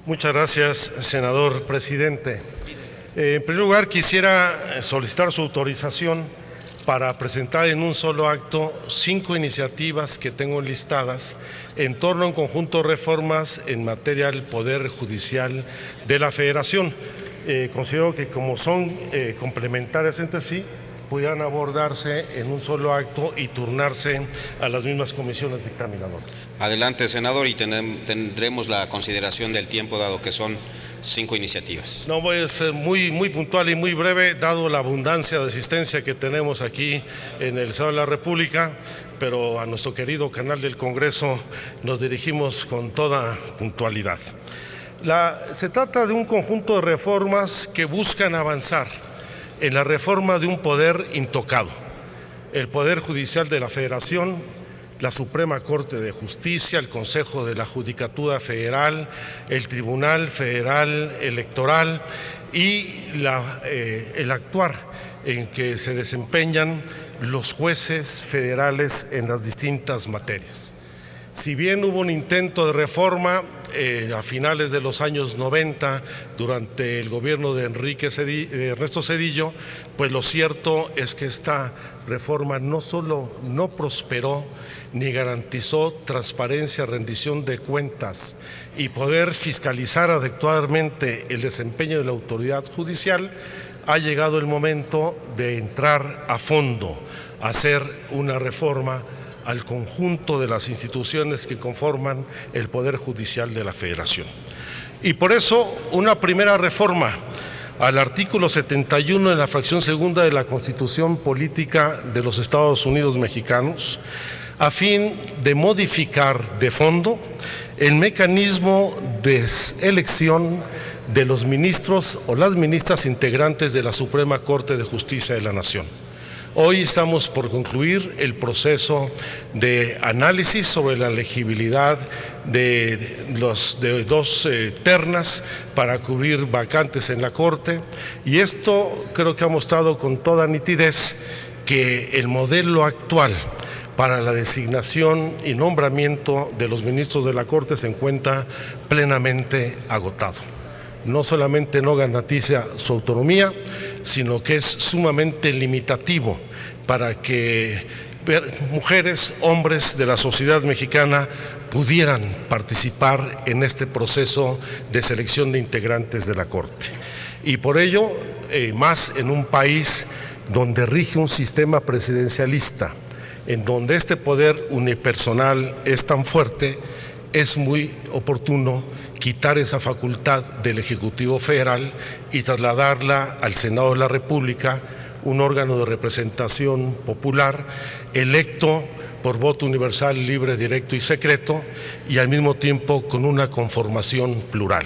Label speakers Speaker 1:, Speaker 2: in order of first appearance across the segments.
Speaker 1: Muchas gracias, senador presidente. En primer lugar, quisiera solicitar su autorización para presentar en un solo acto 5 iniciativas que tengo listadas en torno a un conjunto de reformas en materia del Poder Judicial de la Federación. Considero que como son complementarias entre sí, pudieran abordarse en un solo acto y turnarse a las mismas comisiones dictaminadoras.
Speaker 2: Adelante, senador, y tendremos la consideración del tiempo, dado que son 5 iniciativas.
Speaker 1: No, voy a ser muy puntual y muy breve, dado la abundancia de asistencia que tenemos aquí en el Senado de la República, pero a nuestro querido canal del Congreso nos dirigimos con toda puntualidad. Se trata de un conjunto de reformas que buscan avanzar en la reforma de un poder intocado, el Poder Judicial de la Federación, la Suprema Corte de Justicia, el Consejo de la Judicatura Federal, el Tribunal Federal Electoral y el actuar en que se desempeñan los jueces federales en las distintas materias. Si bien hubo un intento de reforma a finales de los años 90 durante el gobierno de Ernesto Zedillo, pues lo cierto es que esta reforma no solo no prosperó, ni garantizó transparencia, rendición de cuentas y poder fiscalizar adecuadamente el desempeño de la autoridad judicial. Ha llegado el momento de entrar a fondo, a hacer una reforma al conjunto de las instituciones que conforman el Poder Judicial de la Federación. Y por eso una primera reforma al artículo 71 de la fracción segunda de la Constitución Política de los Estados Unidos Mexicanos, a fin de modificar de fondo el mecanismo de elección de los ministros o las ministras integrantes de la Suprema Corte de Justicia de la Nación. Hoy estamos por concluir el proceso de análisis sobre la elegibilidad de 2 ternas para cubrir vacantes en la Corte, y esto creo que ha mostrado con toda nitidez que el modelo actual para la designación y nombramiento de los ministros de la Corte se encuentra plenamente agotado. No solamente no garantiza su autonomía, sino que es sumamente limitativo para que mujeres, hombres de la sociedad mexicana pudieran participar en este proceso de selección de integrantes de la Corte. Y por ello, más en un país donde rige un sistema presidencialista, en donde este poder unipersonal es tan fuerte, es muy oportuno quitar esa facultad del Ejecutivo Federal y trasladarla al Senado de la República, un órgano de representación popular electo por voto universal, libre, directo y secreto, y al mismo tiempo con una conformación plural.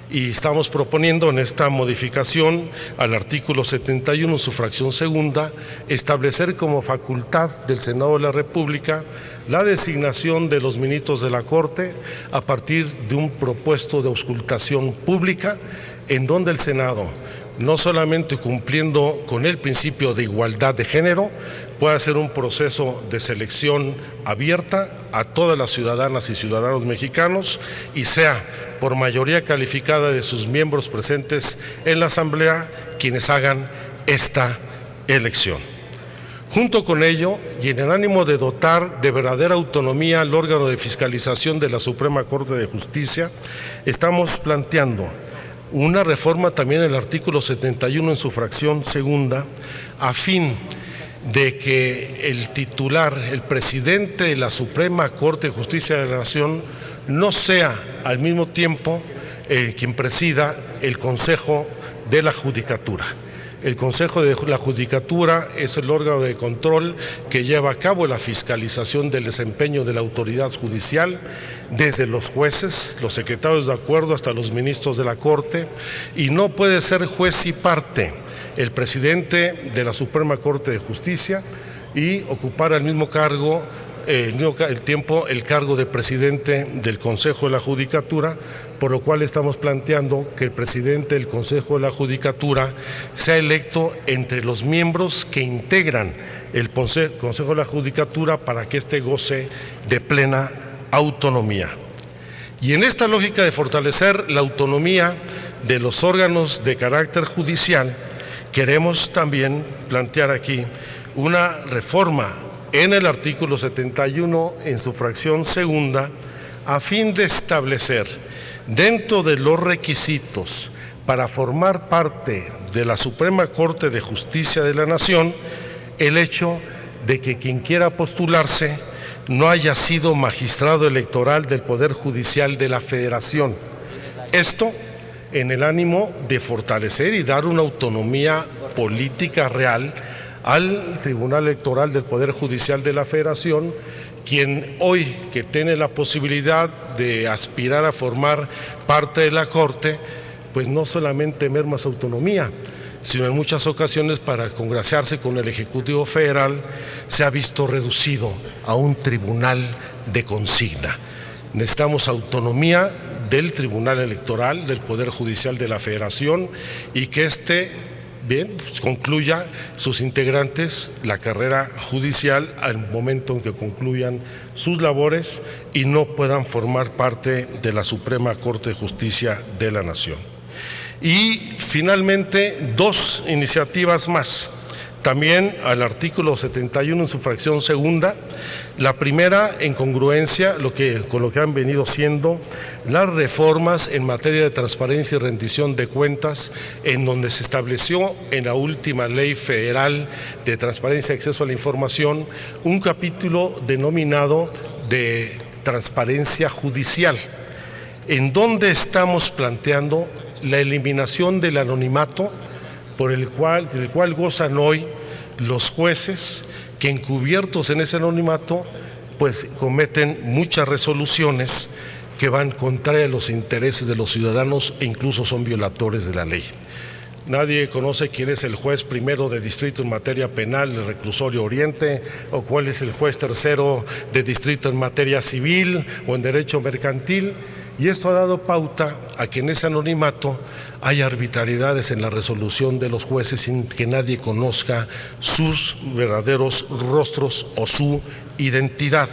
Speaker 1: Y estamos proponiendo en esta modificación al artículo 71, su fracción segunda, establecer como facultad del Senado de la República la designación de los ministros de la Corte a partir de un propuesto de auscultación pública, en donde el Senado, no solamente cumpliendo con el principio de igualdad de género, pueda hacer un proceso de selección abierta a todas las ciudadanas y ciudadanos mexicanos y sea por mayoría calificada de sus miembros presentes en la Asamblea quienes hagan esta elección. Junto con ello, y en el ánimo de dotar de verdadera autonomía al órgano de fiscalización de la Suprema Corte de Justicia, estamos planteando una reforma también del artículo 71 en su fracción segunda, a fin de que el titular, el presidente de la Suprema Corte de Justicia de la Nación, no sea al mismo tiempo quien presida el Consejo de la Judicatura. El Consejo de la Judicatura es el órgano de control que lleva a cabo la fiscalización del desempeño de la autoridad judicial, desde los jueces, los secretarios de acuerdo hasta los ministros de la Corte, y no puede ser juez y parte el presidente de la Suprema Corte de Justicia y ocupar al mismo cargo el cargo de presidente del Consejo de la Judicatura, por lo cual estamos planteando que el presidente del Consejo de la Judicatura sea electo entre los miembros que integran el Consejo de la Judicatura para que éste goce de plena autonomía. Y en esta lógica de fortalecer la autonomía de los órganos de carácter judicial, queremos también plantear aquí una reforma en el artículo 71 en su fracción segunda, a fin de establecer dentro de los requisitos para formar parte de la Suprema Corte de Justicia de la Nación el hecho de que quien quiera postularse no haya sido magistrado electoral del Poder Judicial de la Federación. Esto en el ánimo de fortalecer y dar una autonomía política real al Tribunal Electoral del Poder Judicial de la Federación, quien hoy que tiene la posibilidad de aspirar a formar parte de la Corte, pues no solamente merma su autonomía, sino en muchas ocasiones para congraciarse con el Ejecutivo Federal se ha visto reducido a un tribunal de consigna. Necesitamos autonomía del Tribunal Electoral, del Poder Judicial de la Federación, y que pues concluya sus integrantes la carrera judicial al momento en que concluyan sus labores y no puedan formar parte de la Suprema Corte de Justicia de la Nación. Y finalmente, dos iniciativas más. También al artículo 71 en su fracción segunda, la primera en congruencia con lo que han venido siendo las reformas en materia de transparencia y rendición de cuentas, en donde se estableció en la última ley federal de transparencia y acceso a la información un capítulo denominado de transparencia judicial, en donde estamos planteando la eliminación del anonimato del cual gozan hoy los jueces, que encubiertos en ese anonimato pues cometen muchas resoluciones que van contra los intereses de los ciudadanos e incluso son violadores de la ley. Nadie conoce quién es el juez primero de distrito en materia penal, el reclusorio Oriente, o cuál es el juez tercero de distrito en materia civil o en derecho mercantil. Y esto ha dado pauta a que en ese anonimato hay arbitrariedades en la resolución de los jueces sin que nadie conozca sus verdaderos rostros o su identidad.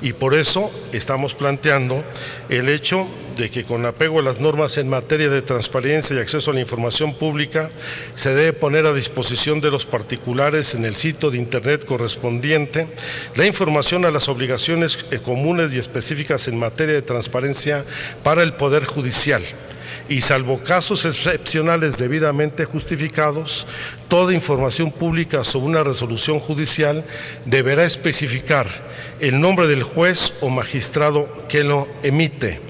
Speaker 1: Y por eso estamos planteando el hecho de que con apego a las normas en materia de transparencia y acceso a la información pública se debe poner a disposición de los particulares en el sitio de internet correspondiente la información a las obligaciones comunes y específicas en materia de transparencia para el Poder Judicial. Y salvo casos excepcionales debidamente justificados, toda información pública sobre una resolución judicial deberá especificar el nombre del juez o magistrado que lo emite.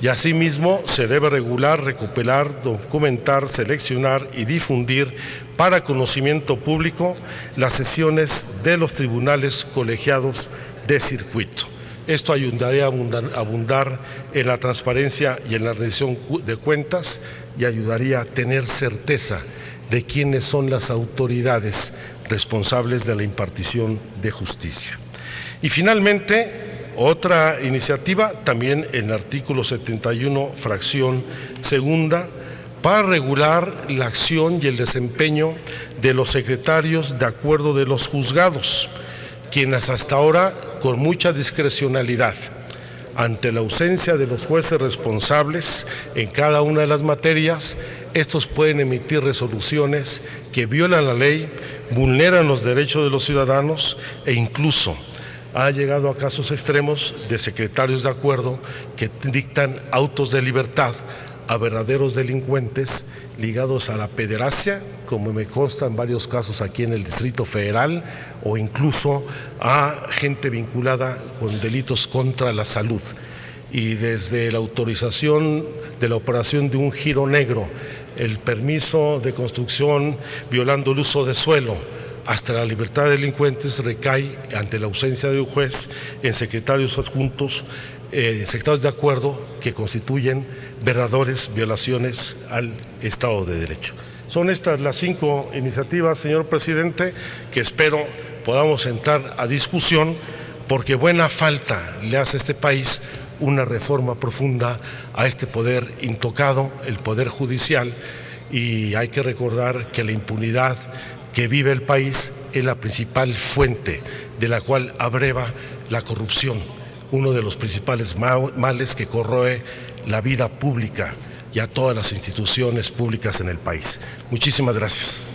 Speaker 1: Y asimismo se debe regular, recopilar, documentar, seleccionar y difundir para conocimiento público las sesiones de los tribunales colegiados de circuito. Esto ayudaría a abundar en la transparencia y en la rendición de cuentas y ayudaría a tener certeza de quiénes son las autoridades responsables de la impartición de justicia. Y finalmente, otra iniciativa, también en el artículo 71, fracción segunda, para regular la acción y el desempeño de los secretarios de acuerdo de los juzgados, quienes hasta ahora, con mucha discrecionalidad, ante la ausencia de los jueces responsables en cada una de las materias, estos pueden emitir resoluciones que violan la ley, vulneran los derechos de los ciudadanos e incluso ha llegado a casos extremos de secretarios de acuerdo que dictan autos de libertad a verdaderos delincuentes ligados a la pederastia, como me consta en varios casos aquí en el Distrito Federal, o incluso a gente vinculada con delitos contra la salud. Y desde la autorización de la operación de un giro negro, el permiso de construcción violando el uso de suelo, hasta la libertad de delincuentes recae ante la ausencia de un juez en secretarios adjuntos, secretarios de acuerdo que constituyen verdaderas violaciones al Estado de Derecho. Son estas las 5 iniciativas, señor presidente, que espero podamos entrar a discusión, porque buena falta le hace a este país una reforma profunda a este poder intocado, el Poder Judicial, y hay que recordar que la impunidad que vive el país es la principal fuente de la cual abreva la corrupción. uno de los principales males que corroe la vida pública y a todas las instituciones públicas en el país. Muchísimas gracias.